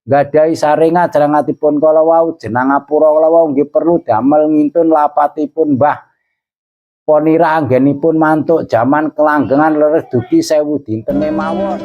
Gadai sarengat jerangatipun kala wau jenangapura kala wau nggih perlu damel ngintun lapatipun Mbah Ponira anggenipun mantuk jaman kelanggengan leres dugi 1000 dintene mawon.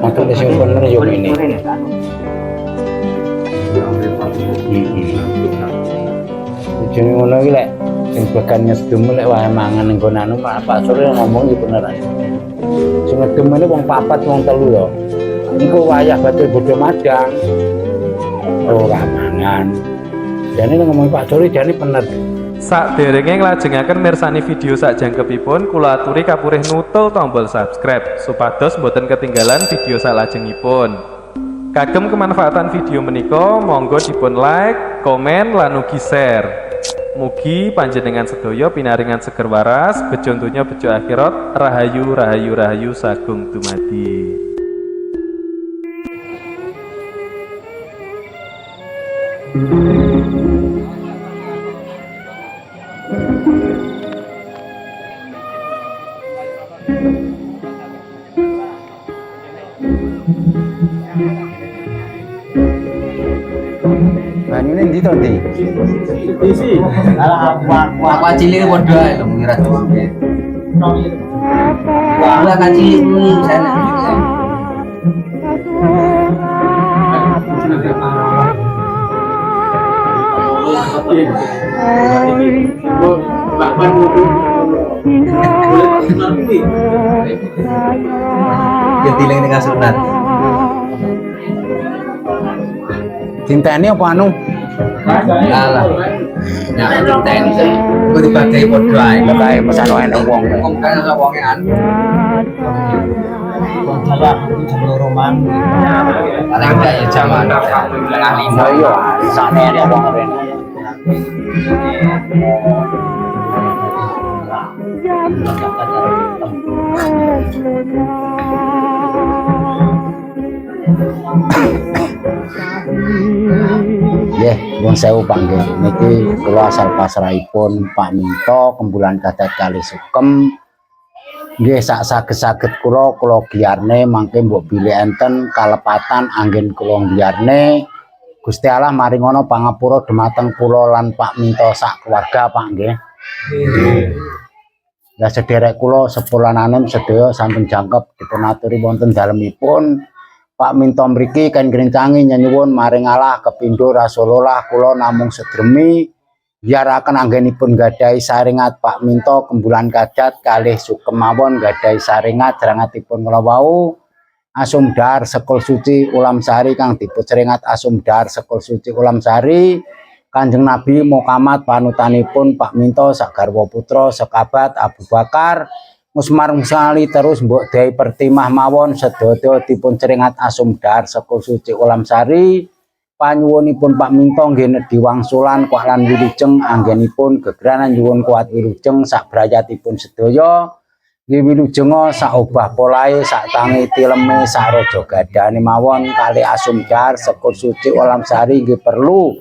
Maksudnya sing bener yo ngene. Jenenge ngono iki lek sing bagan ngedum lek wae mangan ning kono anu Pak Surya ngomong iki bener ae. Sing ngedum ini wong 4 wong 3 lho. Iku wayah badhe bodho madang. Ora mangan. Jane ngomong Pak Surya jane bener. Saderenge nglajengaken mirsani video sakjangkepipun kula aturi kapurih nutul tombol subscribe supados boten ketinggalan video salajengipun. Kagem kemanfaatan video menika monggo dipun like, komen lan ugi share. Mugi panjenengan sedaya pinaringan seger waras, bejo donya bejo akhirat, rahayu rahayu rahayu sagung dumadi. Banyune ndi to, Ndi? Isi. Ala apa cilik padha ae lho ngira tuh. Ala kacilik kuwi sana. Ketiling ning kasunat. Cintane apa anu? Alah. Ya cintane. Kuwi dibagi padha ae. Kae pesan wae nang wong. Wong kan wonge anu. Wong salah jam loro mang. Paling enggak ya jam 4:30. Oh iya, sane ada wong rene. Nggih, nyuwun sewu Pak nggih. Niki kula asal pasrahipun Pak Minto Kembulan Kadat Kali Sukem. Nggih sak saged-saged kula giarne mangke mbok bilih enten kalepatan anggen kula giarne. Gusti Allah maringono pangapura dumateng kula lan Pak Minto sak keluarga Pak nggih. Lah sederek kula sepurananem sedaya sampun jangkep dipun aturi wonten dalemipun. Pak Minto mriki kan grencangi nyuwun maring Allah kepindho Rasulullah kula namung sedremi biaraken anggenipun gadahi saringat Pak Minto Kembulan Kadat kalih Sukem mawon gadahi saringat jerangatipun kula wau Asumdar Sekul Suci Ulam Sari kang dipun Asumdar Sekul Suci Ulam Sari Kanjeng Nabi Muhammad panutanipun Pak Minto sak garwa putra sekabat Abu Bakar Musmar Musali terus mbok dai pertimah mawon sedaya dipun ceringat Asumdar Sekul Suci Ulam Sari panyuwunipun Pak Minto nggih nedhi wangsulan kuat lan wilujeng anggenipun gegranan nyuwun kuat wilujeng sak brayatipun sedaya nggih wilujenga sak obah polahe sak tangi tileme sak raja gadane mawon kali Asumdar Sekul Suci Ulam Sari nggih perlu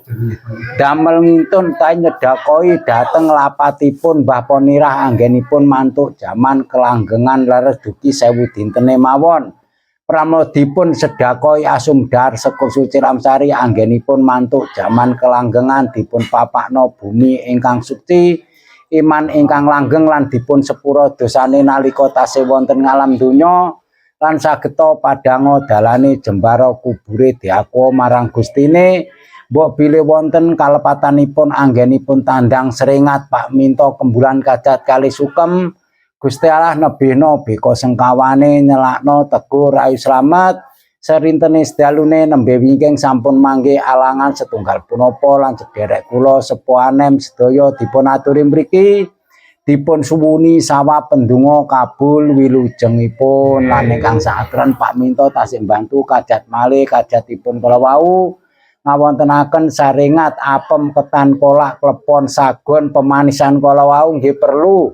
damel ngintun ta nyedakoi dateng lapatipun Mbah Ponirah anggenipun mantuk jaman kelanggengan leres dugi 1000 dintene mawon pramila dipun sedakoi Asumdar Sekul Suci Ulam Sari anggenipun mantuk jaman kelanggengan dipun papakno bumi ingkang suci iman ingkang langgeng lan dipun sepura dosane nalika tasih wonten ngalam donya lan sageta padhanga dalane jembara kubure diaku marang Gustine mbok bilih wonten kalepatanipun anggenipun tandang seringat Pak Minto Kembulan Kadat Kali Sukem Gusti Allah nebihno beka sengkawane nyelakno teguh rayu slamet serintene sedalune nembe wingking sampun mangke alangan setunggal punapa lan sederek kula sepuhanem sedaya dipun aturi mriki dipun suwuni sawa pendonga kabul wilujengipun lan ingkang saatren Pak Minto tasih mbantu kadat malih kajatipun kala wau ngawontenaken saringat apem ketan kolak klepon sagon pemanisan kala wau nggih perlu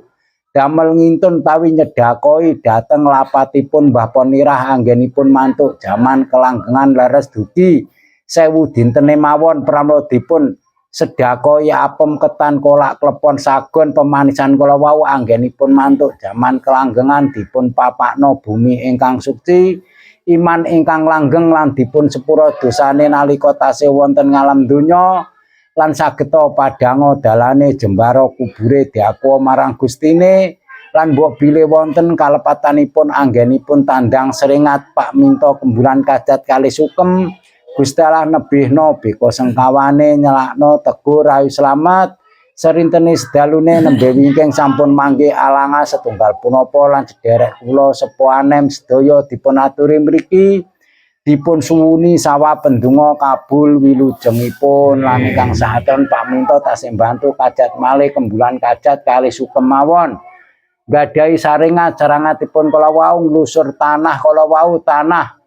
damel ngintun tawi nyedakoi dhateng lapatipun Mbah Ponirah anggenipun mantuk jaman kelanggengan leres dugi 1000 dintene mawon pramila dipun sedakoi apem ketan kolak klepon sagon pemanisan kala wau anggenipun mantuk jaman kelanggengan dipun papakno bumi ingkang suci iman ingkang langgeng lan dipun sepura dosane nalika tasih wonten ngalam donya lan sageta padhanga dalane jembara kubure diakwa marang Gustine lan mbok bilih wonten kalepatanipun anggenipun tandang seringat Pak Minto Kembulan Kajat kali Sukem Gusti Allah nebihno beka sengkawane nyelakno teguh rayu slamet serintene sedalune nembe wingking sampun mangke alanga setunggal punapa lan sederek kula sepuanem sedaya dipun aturi mriki dipun suwuni sawah pendonga kabul wilujengipun lan ingkang sahaton Pak Minto tasih mbantu Kajat malih Kembulan Kajat kali Sukem mawon gadhahi saringat sarangatipun kala wau nglusur tanah kala wau tanah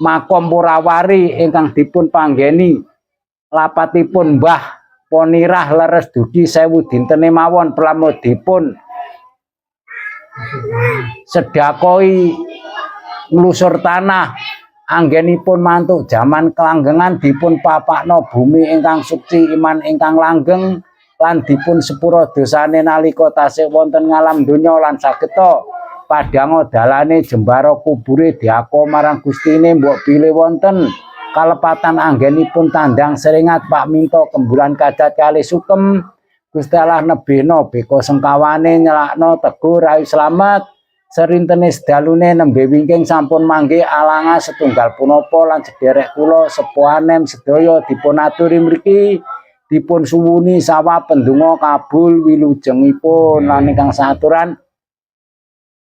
makom Purawari ingkang dipun panggeni lapatipun Mbah Ponirah leres dugi 1000 dintene mawon pramila dipun sedakoi nglusur tanah anggenipun mantuk jaman kelanggengan dipun papakno bumi ingkang suci iman ingkang langgeng lan dipun sepura dosane nalika tasih wonten ngalam donya lan sageta padhanga dalane jembara kubure diakwa marang Gustine mbok bilih wonten kalepatan anggenipun tandang seringat Pak Minto Kembulan Kajat kali Sukem Gusti Allah nebihno beka sengkawane nyelakno teguh rayu slamet serintene sedalune nembe wingking sampun mangke alanga setunggal punapa lan sederek kula sepuanem sedaya dipun aturi mriki dipun suwuni sawah pendonga kabul wilujengipun lan ingkang saturan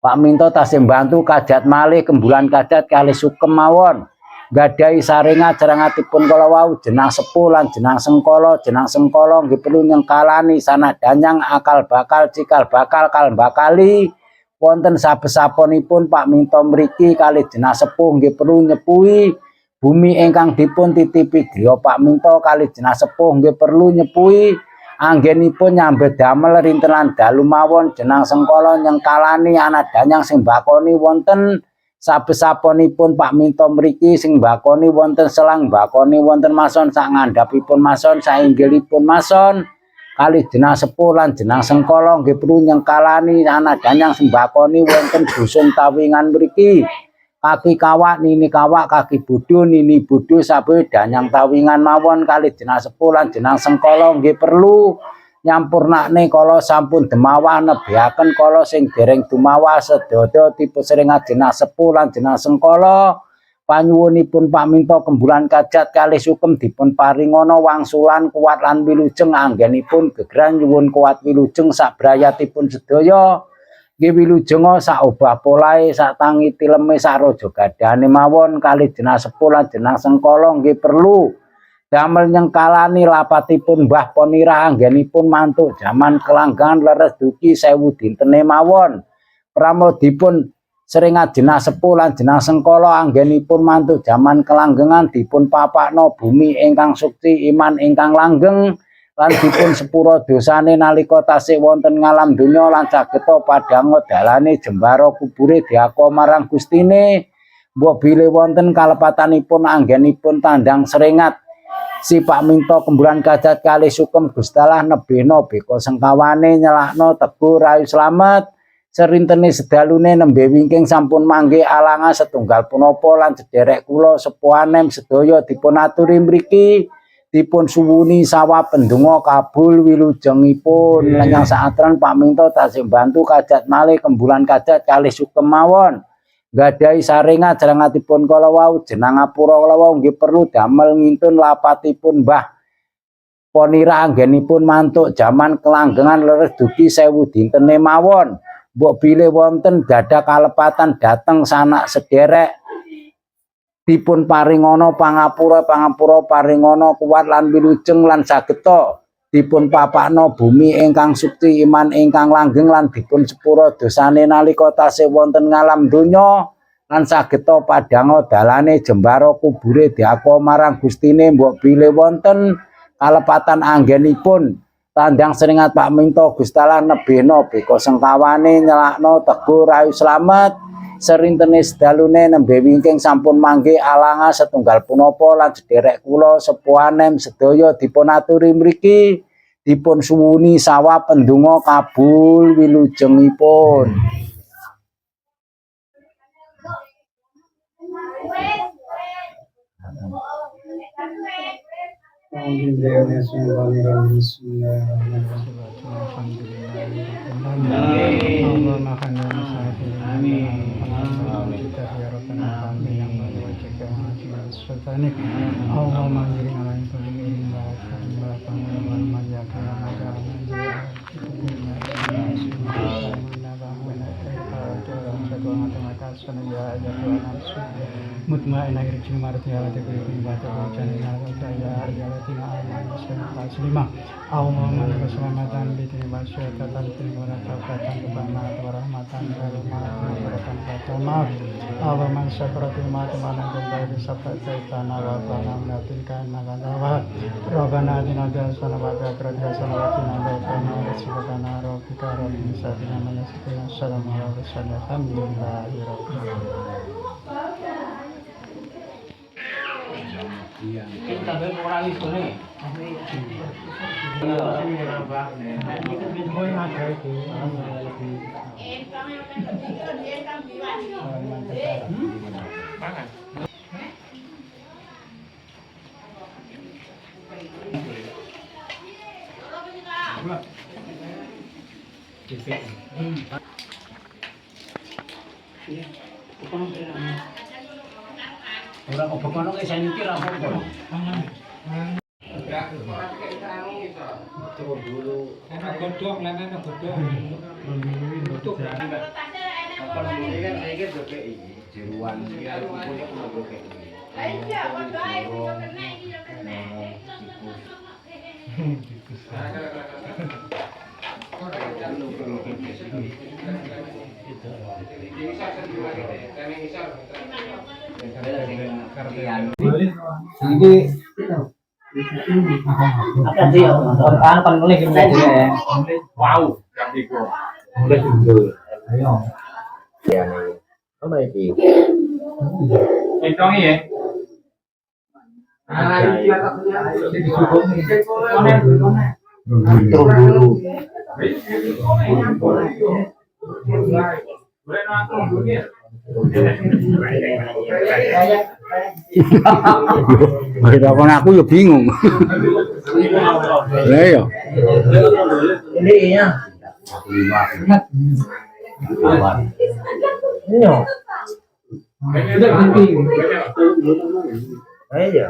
Pak Minto tasih mbantu Kajat malih Kembulan Kajat kali Sukem mawon gadhahi saringat sarangatipun kala wau jenang sepuh lan jenang sengkala nggih perlu nyengkalani sanak danyang akal bakal cikal bakal kal bakali wonten sabesapunipun Pak Minto mriki kali jenang sepuh nggih perlu nyepuhi bumi ingkang dipun titipi griya Pak Minto kali jenang sepuh nggih perlu nyepuhi anggenipun nyambet damel rintenan dalu mawon jenang sengkala nyengkalani anak danyang sing bakoni wonten sabesapunipun Pak Minto mriki sing bakoni wonten selang bakoni wonten mason sak ngandhapipun mason sainggilipun mason kali jenang sepuh lan jenang sengkala nggih perlu nyengkalani anak danyang sing bakoni wonten dusun Tawingan mriki kaki kawak nini kawak kaki budu nini budu sabe danyang Tawingan mawon kali jenang sepuh lan jenang sengkala nggih perlu nyampurnakne kala sampun demawah nebihaken kala sing dereng dumawah sedaya tipe seringat jenah sepuh lan jenah sengkala panyuwunipun Pak Minto Kembulan Kajat kali Sukem dipun paringana wangsulan kuat lan wilujeng anggenipun gegeran nyuwun kuat wilujeng sak brayatipun sedaya nggih wilujenga sak obah polahe sak tangi tileme sak raja gadane mawon kali jenah sepuh lan jenah sengkala nggih perlu damel nyengkalani lapatipun Mbah Ponirah anggenipun mantuk jaman kelanggengan leres dugi 1000 dintene mawon pramila dipun seringat jenah sepuh lan jenah sengkala anggenipun mantuk jaman kelanggengan dipun papakno bumi ingkang suci iman ingkang langgeng lan dipun sepura dosane nalika tasih wonten ngalam donya lan sageta padhanga dalane jembara kubure diakwa marang Gustine mbok bilih wonten kalepatanipun anggenipun tandang seringat si Pak Minto Kembulan Kajat kali Sukem Gusti Allah nebihno beka sengkawane nyelakno teguh rayu slamet serintene sedalune nembe wingking sampun mangke alanga setunggal punapa lan sederek kula sepuanem sedaya dipun aturi mriki dipun suwuni sawah pendonga kabul wilujengipun lan saatran Pak Minto tasih mbantu Kajat malih Kembulan Kajat kali Sukem mawon gadhahi saringat jarangatipun kala wau jenang ngapura kala wau nggih perlu damel ngintun lapatipun Mbah Ponirah anggenipun mantuk jaman kelanggengan leres dugi 1000 dintene mawon mbok bilih wonten gadah kalepatan dhateng sanak sederek dipun paringana pangapura paringana kuat lan wilujeng lan sageta dipun papakno bumi ingkang suci iman ingkang langgeng lan dipun sepura dosane nalika tasih wonten ngalam donya lan sageta padhang dalane jembara kubure diako marang Gustine mbok bilih wonten kalepatan anggenipun tandang seringat Pak Minto Gustalah nebena beka sengkawane nyelakno Teguh Rayu Slamet serintene sedalune nembe wingking sampun mangke alanga setunggal punapa lan sederek kula sepuhanem sedaya dipun aturi mriki dipun suwuni sawah pendonga kabul wilujengipun. mutmainah irjil marti halati kulli batu jannah saya arjalatina aman muslimah Allahumma laka salamatan bi tibasyatan timura taqatan kebana warahmatan warahmatan fatama Allahumma syakaratil matana kembali sabat saitana wa bana natilkan naganawa Rabbana atina dasana wa akhirat hasana wa qina adzabannar subhana rabbika rabbil izzati amma yasifun assalamu alaikum alhamdulillahi rabbil alamin. Kita berkurang itu nih. Orang kok bekono wis nyikir apa kok. Coba dulu. Ana godhong, lan ana godhong. Untuk apa namanya kan saya kan bebek iki, jeruan iki punya kulo bebek iki. Lah iya, padha ae iso kena iki yo kena. Ini apa sih orang kan nulis di meja ya. Wow, kandiku. Nulis dulu. Ayo. Ya nih. Apa iki? Hitung ya. Ah, iki turun dulu. Telepon aku ya bingung. Lah ya. Ini ya. Ini yo. Ayo.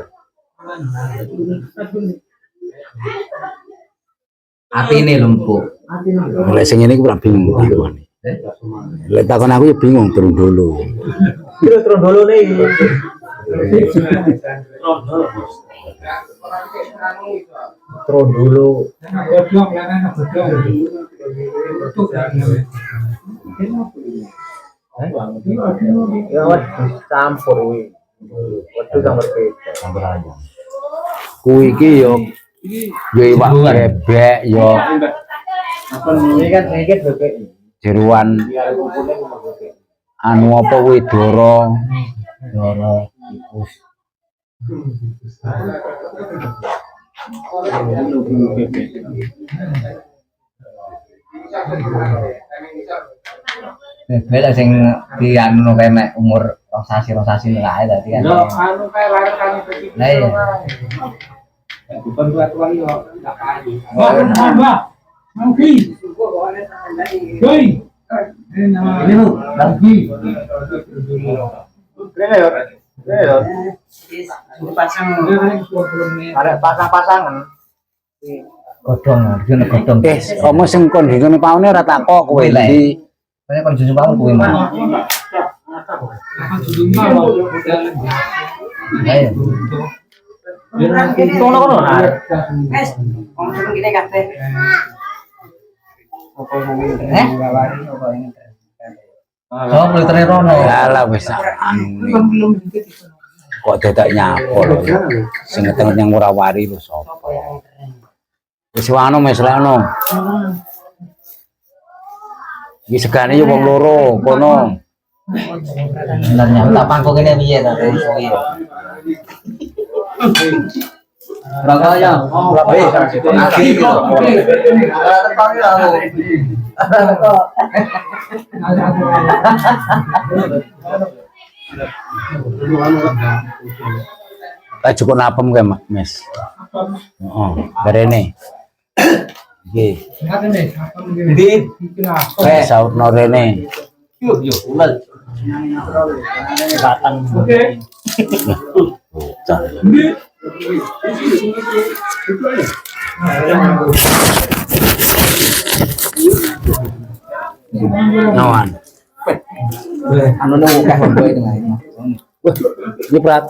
Ati ini lumpuh. Lek sing ngene ku ora bingung iki. Lek takon aku ya bingung turun dulu. Turun dulu nih. Turun dulu. Godhong ya kan godhong. Ya campur kuwi. Wedhus campur campur aja. Kuwi iki yo iwak bebek yo Ini kan sedikit bebek. jeruan anu apa kuwi doro tikus. Beda sing di anu kayak umur rosasi lah tadi kan. Yo anu kayak larang kan iki. Lah iya. Bukan tua yo tak kali. Mbak. Mangki. Hei. Ini lu, lagi. Pasang. Ada pasang-pasangan. Godhong, dene godhong. Kamu sing kon ngene paune ora tak kok kowe iki. Saya kon jujur banget kowe mah. Ayo. Kono nar. Wes, ngomong gini kabeh. So, liternya Rono. Alah wis anu. Kok dadak nyapo lho. Sing ngeteng yang ora wari lho sapa. Wis wano meslekno. Iki segane yo wong loro kono. Sebenarnya tak pangkok ini piye ta suwi. Berapa ya? Tak cukup napem ke Mas. Oh, barene. Nggih. Ndi? Sautno rene. Yuk, ulet. Batang. Oke. Bocah. Nawan. Anu nunggu kan boy itu nggak ini. Wah, ini prat.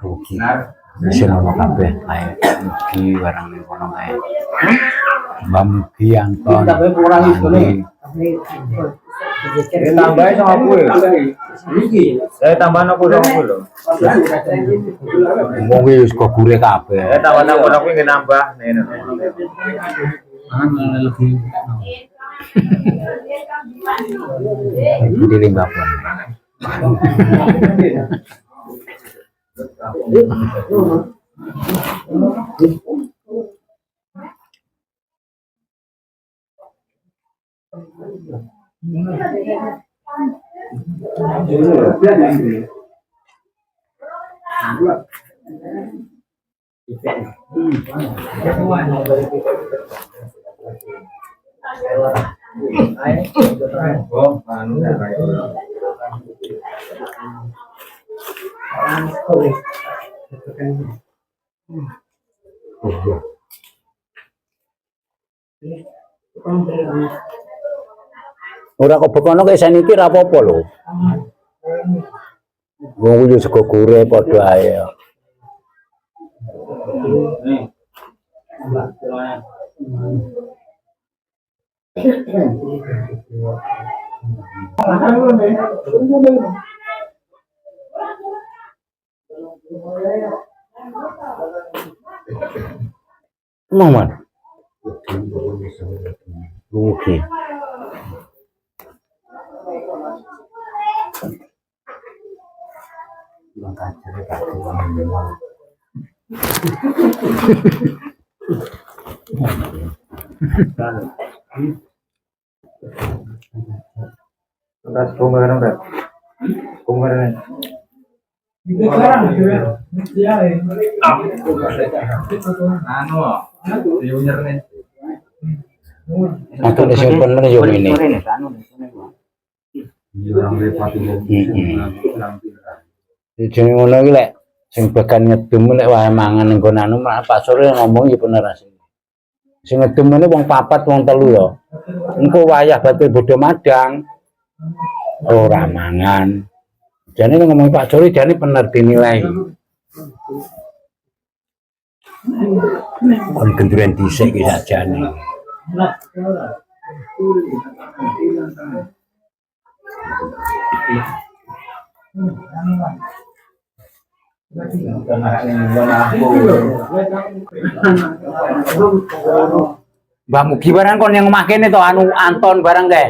Rugi. Wis ono kabeh kae. Rugi barang ning kono kae. Mbak Mugi Anton. Tapi kurang itu nih. Tambahin sama kue. Saya tambahin aku dong dulu. Wong iki wis gure kabeh. Saya tambahin aku dong ingin nambah. Di limbah pun. Ora kok bekono kaya saniki ra apa-apa lho. Wong yo sego gure padha ae. Muhammad. Oke. Atau disimpan mana jom ini? Jadi ngono iki lek sing bagan ngedum lek wae mangan nggon anu Pak Sore ngomong iki bener asine. Sing ngedum ini wong papat wong telu ya. Engko wayah batil bodho madang ora mangan. Jane ngomong Pak Sore jane bener dinilai. Kon kenduren dhisik iki sajane. Mbak Mugi barang kon yang omah kene to anu Anton barang kae.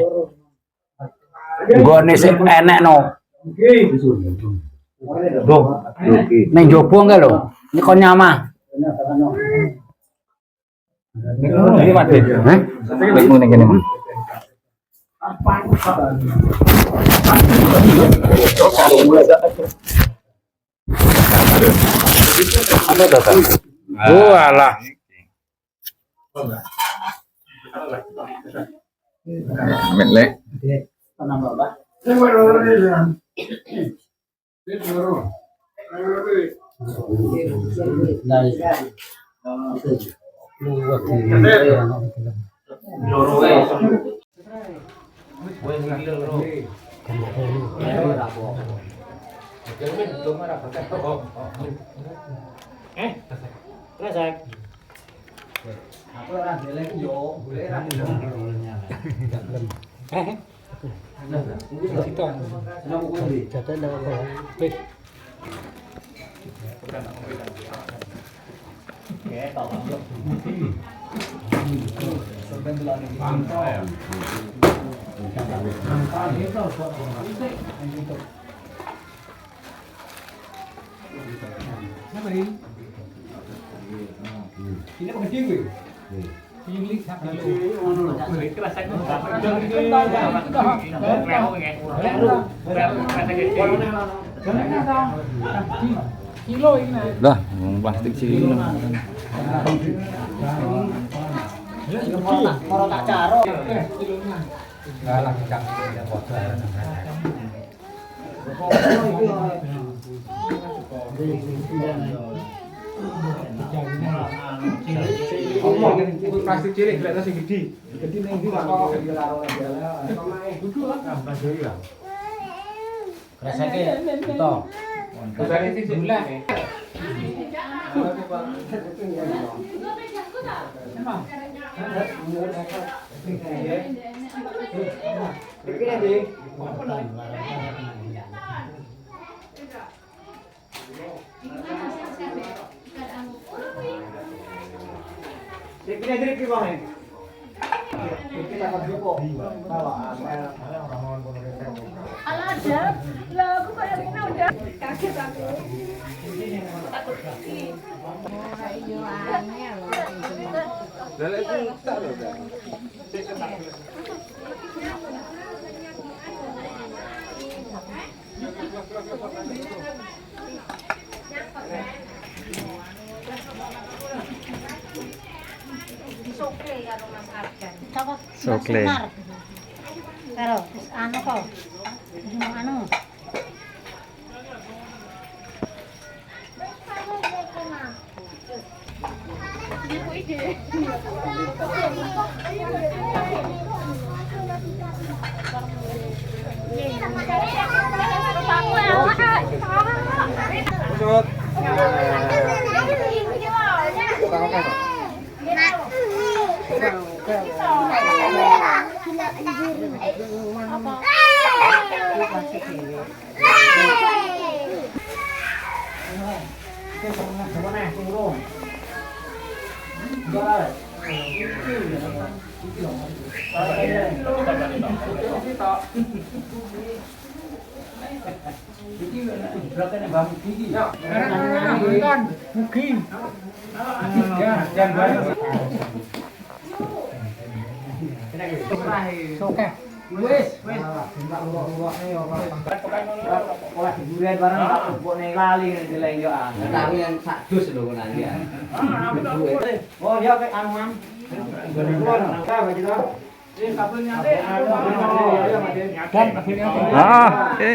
Nggone sing enek no. Duh. Ning jowo kae lho. Ini kon nyamah. Ini mati. Heh? Wis ning kene. Apa datang? Oh alah. Melek. Kresek. Aku ora delek yo, boleh ra. Situ. Jatuh ndak apa. Wait. Ini apa gede gue? Pilih sak kilo. Kilo ini. Lah, plastik sih. Kalau tak caro. Galang cang ya foto. Plastik cilik kelihatan sing gede. Gede ning ndi kok kudu lah. Kreseke to. Kreseke sing sebelah. Alah, lah aku kayak gini udah kaget aku. Takut lagi. Oh, iya aneh loh. Sokle karo Mas Argan. Coba Sokle. Karo anu kok. Anu. Wis, Olah hiburan barang tak mbok ning lali ndeleng yo ah. Tapi yang sak dus lho nanti ya. Oh ya kayak anu. Oke.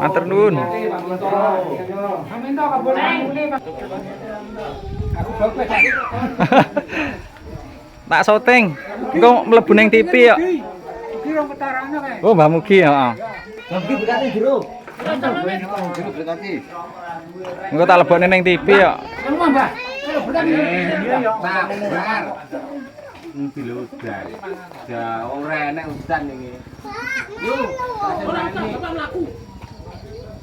Matur nuwun. Tak syuting. Engko mlebu ning TV ya. Oh, Mbak Mugi ya. Bagi berarti jero. Engko tak lebokne ning TV ya. Diludan. Ya ora enek udan iki. Yo, ora coba mlaku.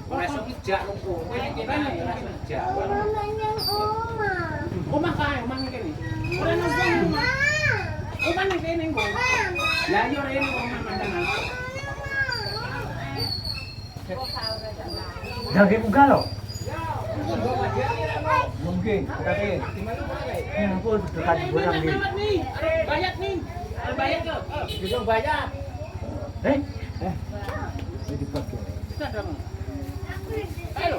Ora iso ijak lho. Ijak. Omah kae, omah kene. Ora nang omah. Omah ning kene kok. Lah yo rene omah mandangan. Jage buka lho. Mungkin, tapi aku dekat bulan nih. Bayar nih. Bayar ke? Bisa bayar. Ayo.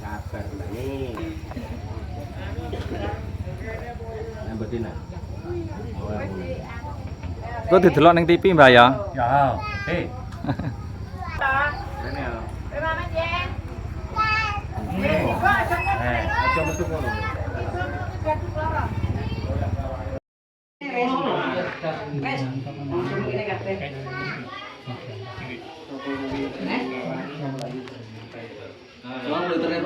Sabar nih. Nambetina. Kok didelok ning TV, Mbak ya? Ya. Hei. Aja metu ngono. Soalnya liternya